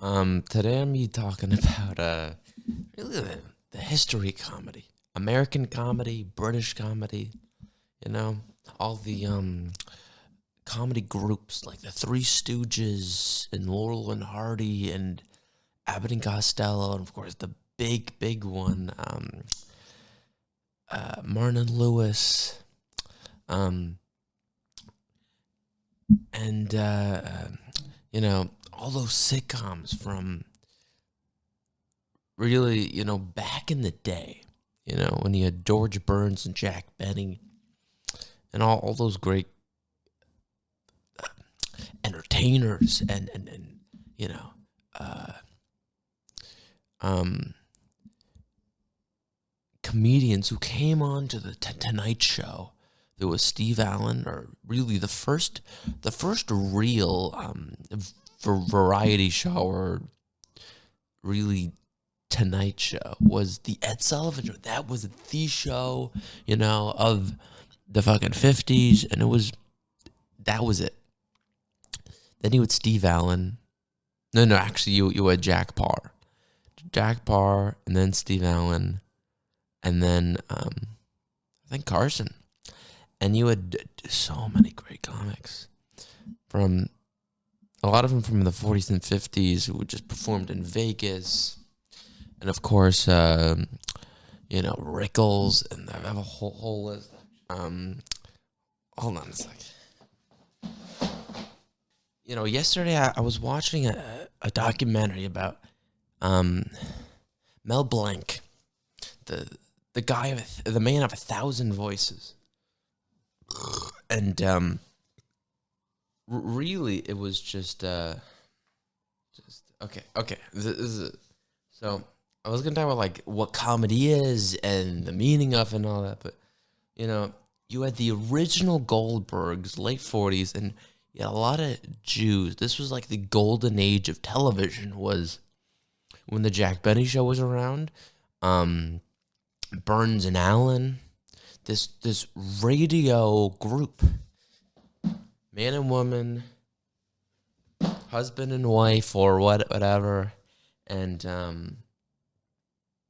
Today I'm be talking about really the history comedy, American comedy, British comedy. You know, all the comedy groups like the Three Stooges and Laurel and Hardy and Abbott and Costello, and of course the big one, Martin and Lewis, um, and all those sitcoms from really, back in the day, when you had George Burns and Jack Benny and all those great entertainers and uh, um, comedians who came on to the Tonight Show. There was Steve Allen, or really the first real variety show, or really Tonight Show, was the Ed Sullivan Show. That was the show, of the fucking 50s, and that was it. Then you had Steve Allen. No, actually, you had Jack Parr, and then Steve Allen, and then I think Carson, and you had so many great comics, from a lot of them from the 40s and 50s, who just performed in Vegas, and of course, Rickles, and I have a whole list. Hold on a second. Yesterday I was watching a documentary about Mel Blanc, the guy the man of 1,000 voices, and really it was just okay. This is it. So I was gonna talk about like what comedy is and the meaning of it and all that, but you had the original Goldbergs, late 40s, and you had a lot of Jews. This was like the golden age of television, was when the Jack Benny Show was around. Burns and Allen, this radio group, man and woman, husband and wife, or whatever, and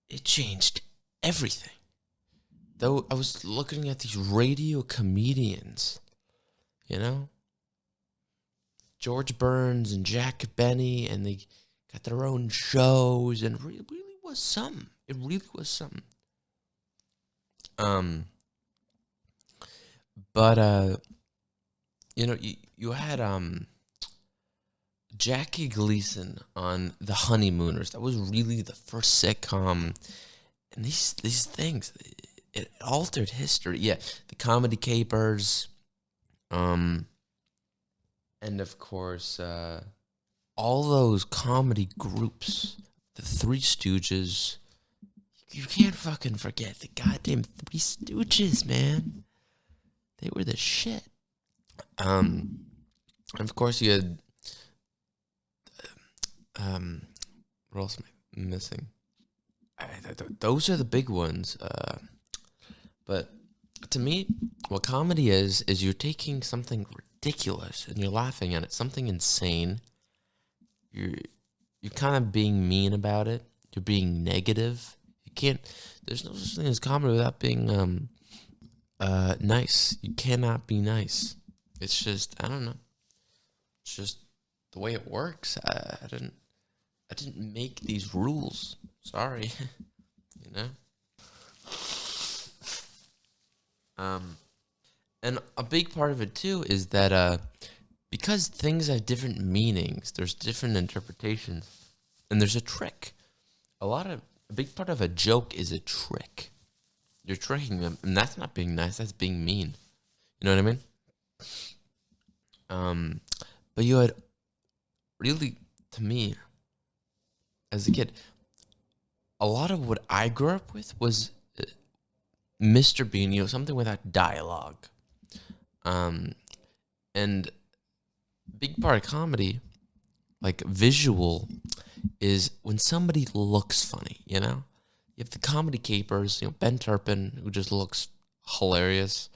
it changed everything. Though I was looking at these radio comedians, George Burns and Jack Benny, and they got their own shows, and really was something. It really was something. But you had Jackie Gleason on The Honeymooners. That was really the first sitcom, and these things, it altered history. Yeah, the Comedy Capers, and of course, all those comedy groups, the Three Stooges. You can't fucking forget the goddamn Three Stooges, man. They were the shit. And of course, you had what else am I missing? Those are the big ones. But to me, what comedy is you're taking something ridiculous and you're laughing at it, something insane. You're kind of being mean about it. You're being negative. You can't. There's no such thing as comedy without being nice. You cannot be nice. It's just, I don't know. It's just the way it works. I didn't make these rules. Sorry. you know. And a big part of it too is that because things have different meanings, there's different interpretations, and there's a trick. A big part of a joke is a trick. You're tricking them, and that's not being nice. That's being mean. You know what I mean? But you had really, to me, as a kid, a lot of what I grew up with was Mr. Bean, something without dialogue. And big part of comedy, like visual, is when somebody looks funny, You have the Comedy Capers, Ben Turpin, who just looks hilarious.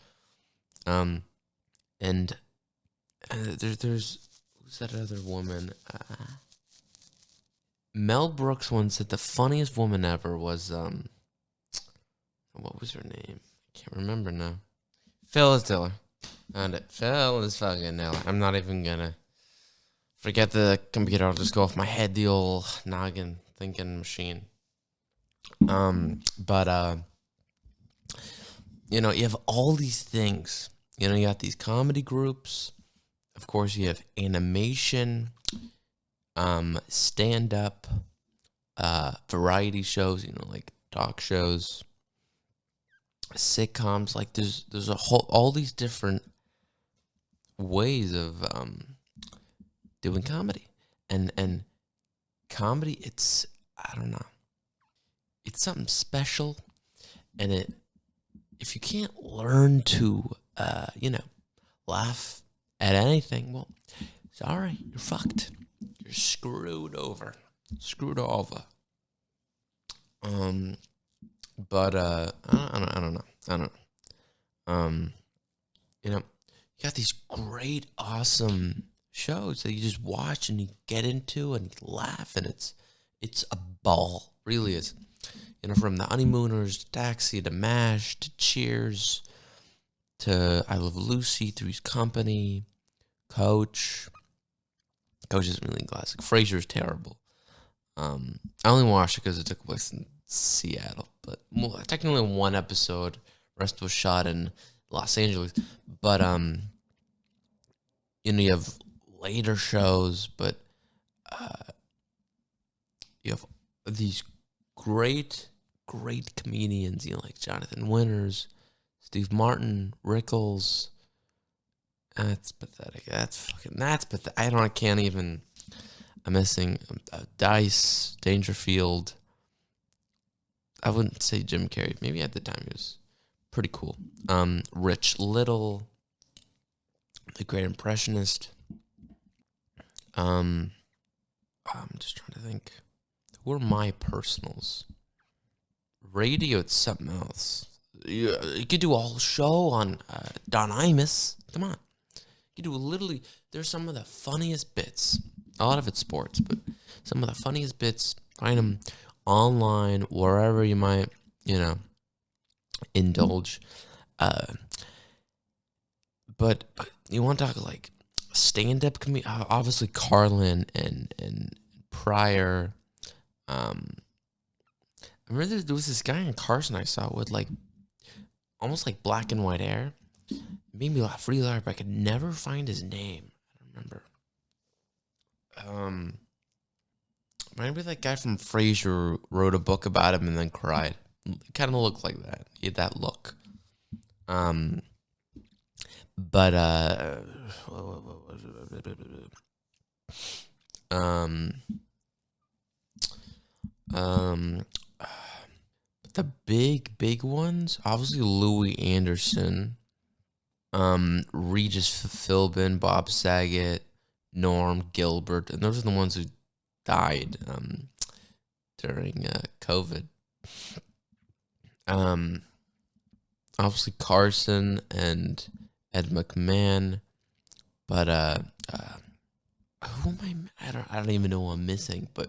And there's who's that other woman? Mel Brooks once said the funniest woman ever was what was her name? I can't remember now. Phyllis Diller. Found it. Phyllis fucking Diller. I'm not even gonna forget the computer. I'll just go off my head, the old noggin thinking machine. But you have all these things. You got these comedy groups. Of course, you have animation, stand up, variety shows, like talk shows, sitcoms. Like there's all these different ways of doing comedy. And comedy, it's, I don't know. It's something special, and if you can't learn to laugh at anything, well, sorry, you're fucked. You're screwed over. Screwed over. But I don't know. I don't know. You got these great, awesome shows that you just watch and you get into and you laugh, and it's a ball. Really is. From The Honeymooners to Taxi to MASH to Cheers to I Love Lucy, Three's Company, Coach. Coach isn't really classic. Frasier's terrible. I only watched it because it took place in Seattle, but technically one episode. Rest was shot in Los Angeles. But you have later shows, but you have these great comedians, like Jonathan Winters, Steve Martin, Rickles. That's pathetic. That's pathetic. I can't even. I'm missing Dice, Dangerfield. I wouldn't say Jim Carrey. Maybe at the time he was pretty cool. Rich Little, The Great Impressionist. I'm just trying to think. Who are my personals? Radio, it's something else. You could do a whole show on Don Imus. Come on. You do literally, there's some of the funniest bits. A lot of it's sports, but some of the funniest bits, find them online, wherever you might, indulge. But you want to talk like stand-up comedy? Obviously, Carlin and Pryor. I remember there was this guy in Carson I saw with like almost like black and white hair. It made me laugh really hard, but I could never find his name. I don't remember. Maybe that guy from Frasier wrote a book about him and then cried. It kind of looked like that. He had that look. But the big ones, obviously Louis Anderson, Regis Philbin, Bob Saget, Norm Gilbert, and those are the ones who died during COVID. Obviously Carson and Ed McMahon, but who am I don't even know who I'm missing, but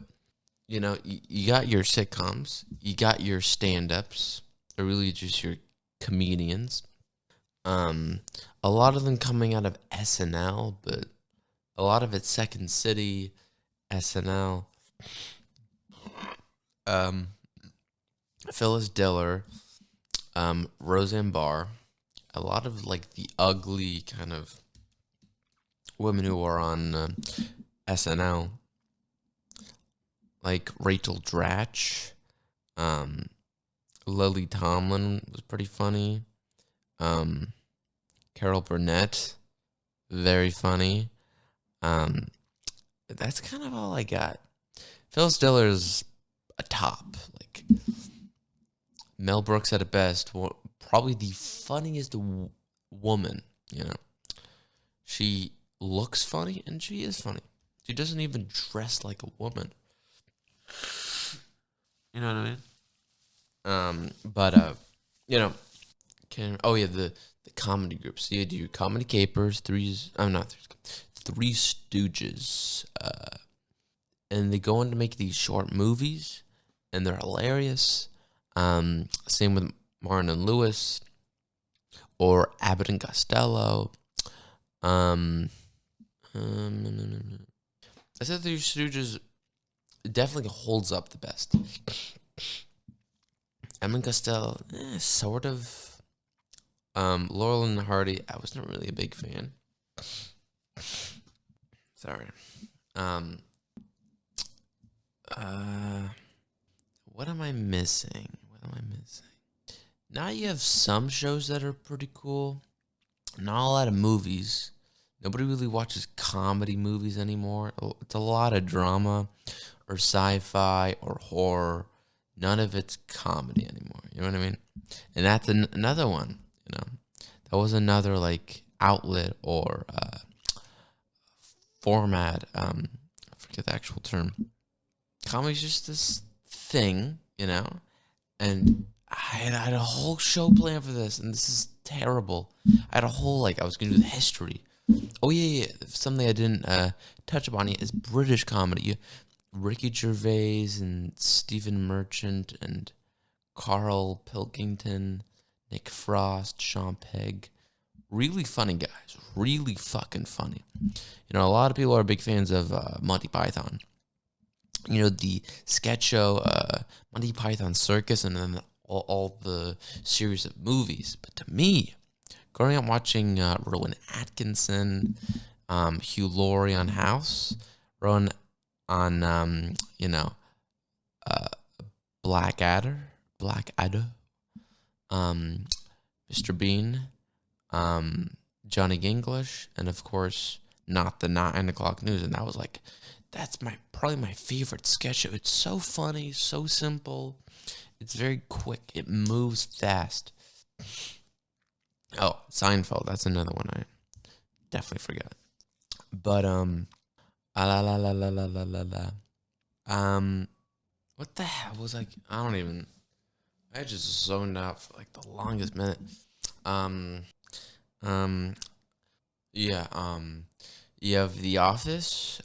you got your sitcoms, you got your stand-ups, or really just your comedians. A lot of them coming out of SNL, but a lot of it's Second City, SNL. Phyllis Diller, Roseanne Barr, a lot of like the ugly kind of women who are on SNL, like Rachel Dratch, Lily Tomlin was pretty funny, Carol Burnett, very funny. That's kind of all I got. Phyllis Diller is a top. Like Mel Brooks at a best, probably the funniest woman. She looks funny and she is funny. She doesn't even dress like a woman. You know what I mean? But the comedy groups. So you do Comedy Capers, Three Stooges, and they go on to make these short movies, and they're hilarious. Same with Martin and Lewis or Abbott and Costello. Um, I said the Stooges definitely holds up the best. Abbott and Costello, sort of. Laurel and Hardy, I was not really a big fan. Sorry. Um, what am I missing? Now you have some shows that are pretty cool. Not a lot of movies. Nobody really watches comedy movies anymore. It's a lot of drama or sci-fi or horror. None of it's comedy anymore. You know what I mean? And that's another one. That was another like outlet or format. I forget the actual term. Comedy's just this thing, and I had a whole show planned for this, and this is terrible. I had a whole, I was going to do the history. Oh, yeah. Something I didn't touch upon yet is British comedy. Ricky Gervais and Stephen Merchant and Carl Pilkington, Nick Frost, Sean Pegg. Really funny guys. Really fucking funny. A lot of people are big fans of Monty Python. The sketch show, Monty Python Circus, and then all the series of movies. But to me, growing up watching Rowan Atkinson, Hugh Laurie on House, Rowan on, Blackadder, Mr. Bean, Johnny English, and of course, not the 9 o'clock news. And that was that's probably my favorite sketch show. It's so funny, so simple. It's very quick. It moves fast. Oh, Seinfeld. That's another one I definitely forgot. But what the hell was I just zoned out for the longest minute. Yeah. You have The Office.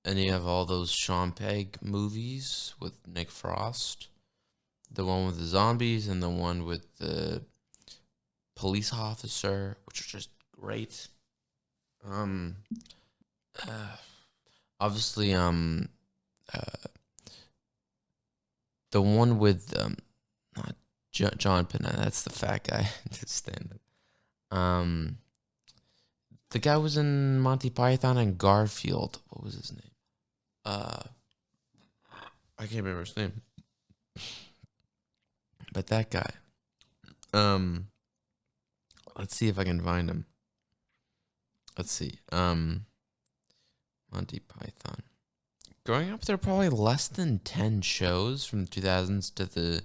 And you have all those Sean Pegg movies with Nick Frost. The one with the zombies and the one with the police officer, which are just great. Obviously, the one with not John Panetta. That's the fat guy. Stand up. The guy was in Monty Python and Garfield. What was his name? I can't remember his name. But that guy. Let's see if I can find him. Let's see. Monty Python. Growing up, there were probably less than 10 shows from 2000s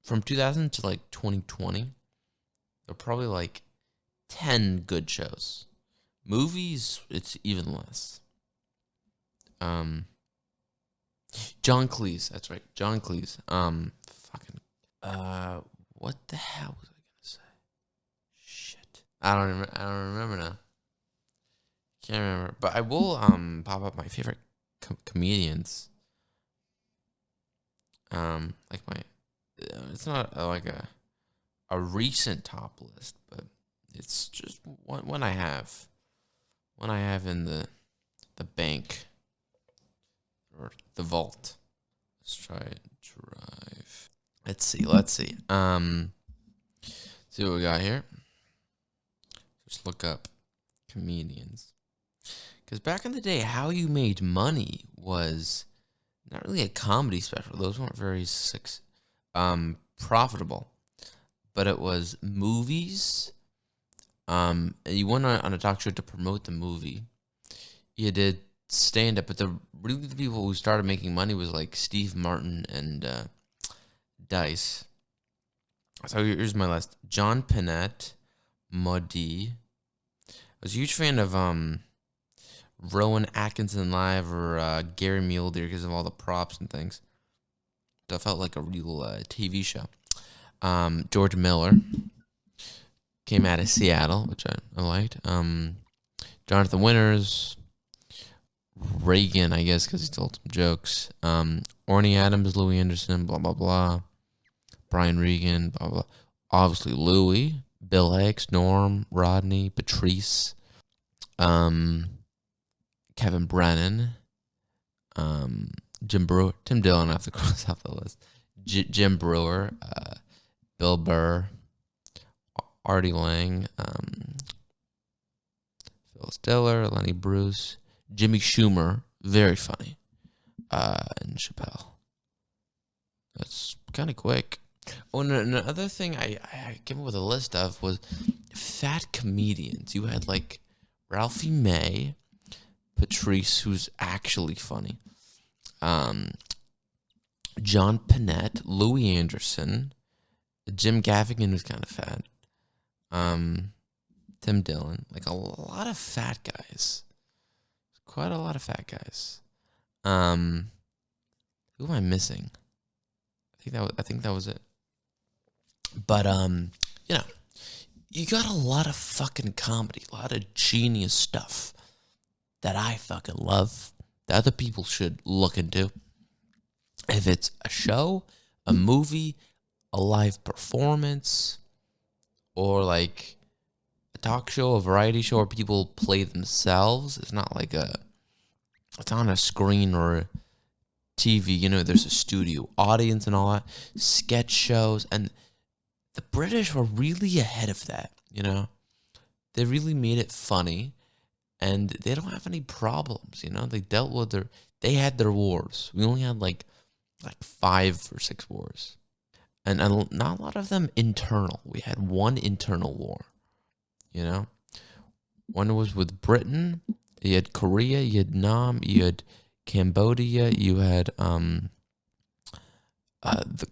from 2000 to 2020. There were probably 10 good shows. Movies, it's even less. John Cleese, that's right, John Cleese. What the hell was I gonna say? Shit, I don't remember now. Can't remember, but I will pop up my favorite comedians. It's not a recent top list, but it's just one I have. One I have in the bank or the vault. Let's try it. Drive. Let's see. See what we got here. Just look up comedians. Because back in the day, how you made money was not really a comedy special. Those weren't very profitable. But it was movies. You went on a talk show to promote the movie. You did stand up, but the people who started making money was Steve Martin and Dice. So here's my list: John Panette, Muddy. I was a huge fan of Rowan Atkinson Live or Gary Mulder because of all the props and things. That felt like a real TV show. George Miller came out of Seattle, which I liked. Jonathan Winters, Reagan, I guess, because he told some jokes. Orny Adams, Louis Anderson, blah blah blah. Brian Regan, blah blah. Obviously Louis, Bill Hicks, Norm, Rodney, Patrice, um, Kevin Brennan, um, Jim Brewer, Tim Dillon. I have to cross off the list. Jim Brewer, Bill Burr, Artie Lang, Phil Stiller, Lenny Bruce, Jimmy Schumer, very funny, and Chappelle. That's kind of quick. Oh, and another thing I came up with a list of was fat comedians. You had like Ralphie May, Patrice, who's actually funny, um, John Panette, Louis Anderson, Jim Gaffigan, who's kind of fat, um, Tim Dillon, like a lot of fat guys, quite a lot of fat guys. Um, who am I missing? I think that was it. But you know, you got a lot of fucking comedy, a lot of genius stuff that I fucking love that other people should look into. If it's a show, a movie, a live performance, or like a talk show, a variety show where people play themselves, it's not like it's on a screen or a TV, there's a studio audience and all that, sketch shows, and the British were really ahead of that, They really made it funny, and they don't have any problems, They dealt with they had their wars. We only had like 5 or 6 wars. And not a lot of them internal. We had one internal war, One was with Britain. You had Korea, you had Vietnam, you had Cambodia, you had the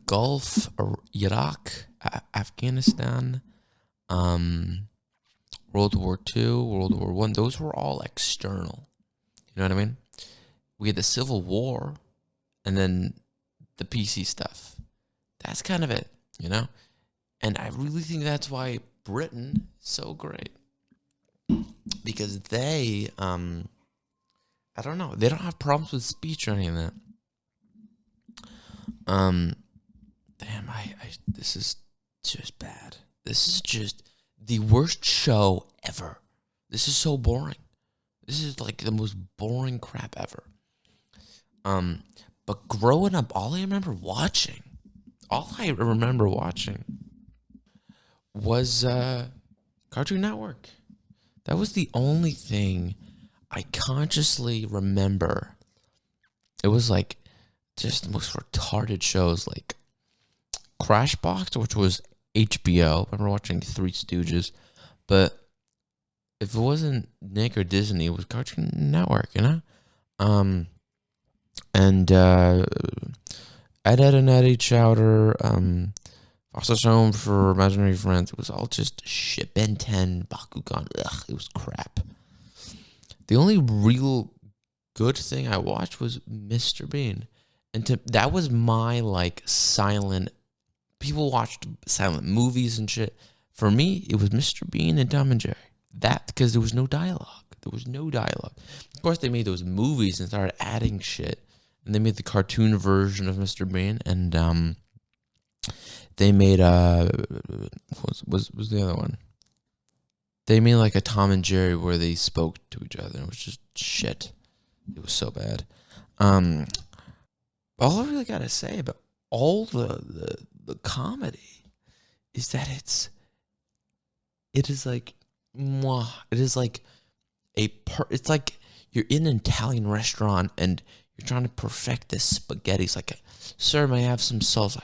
Gulf, Iraq, Afghanistan, World War II, World War One. Those were all external. You know what I mean? We had the Civil War, and then the PC stuff. That's kind of it, And I really think that's why Britain is so great, because they, I don't know, they don't have problems with speech or any of that. Damn, this is just bad. This is just the worst show ever. This is so boring. This is like the most boring crap ever. But growing up, all I remember watching was Cartoon Network. That was the only thing I consciously remember. It was like just the most retarded shows, like Crashbox, which was HBO. I remember watching Three Stooges, but if it wasn't Nick or Disney, it was Cartoon Network, and Ed, Edd and Eddie Chowder, Foster's Home for Imaginary Friends. It was all just shit. Ben 10, Bakugan. Ugh, it was crap. The only real good thing I watched was Mr. Bean. And that was my, silent... People watched silent movies and shit. For me, it was Mr. Bean and Tom and Jerry. That, because there was no dialogue. Of course, they made those movies and started adding shit. And they made the cartoon version of Mr. Bean. And they made... what was the other one? They made, a Tom and Jerry where they spoke to each other. It was just shit. It was so bad. All I really got to say about all the comedy is that it is like mwah. It is like it's like you're in an Italian restaurant and you're trying to perfect this spaghetti. It's like, sir, may I have some sauce?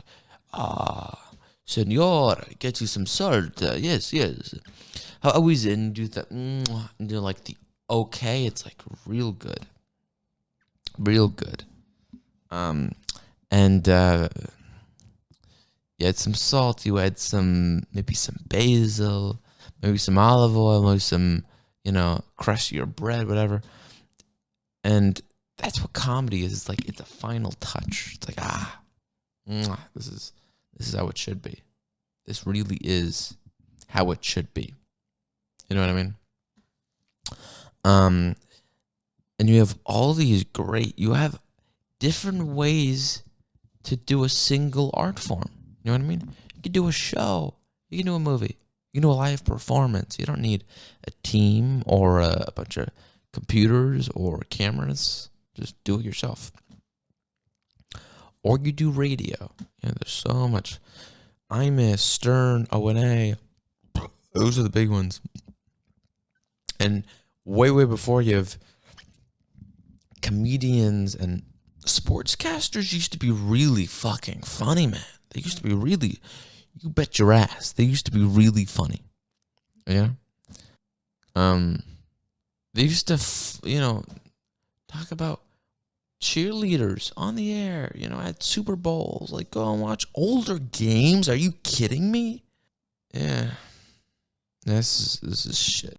Senor, get you some salt. Yes. How always and do that and do like the okay. It's like real good. And you add some salt, you add maybe some basil, maybe some olive oil, maybe some, crush your bread, whatever. And that's what comedy is. It's like, it's a final touch. It's like, this is how it should be. This really is how it should be. You know what I mean? And you have all these you have different ways to do a single art form. You know what I mean? You can do a show. You can do a movie. You can do a live performance. You don't need a team or a bunch of computers or cameras. Just do it yourself. Or you do radio. Yeah, there's so much. Imus, Stern, O&A. Those are the big ones. And way before you have comedians and sportscasters used to be really fucking funny, man. They used to be really, you bet your ass, they used to be really funny. Yeah. They used to, talk about cheerleaders on the air, at Super Bowls. Like, go and watch older games. Are you kidding me? Yeah. This is shit.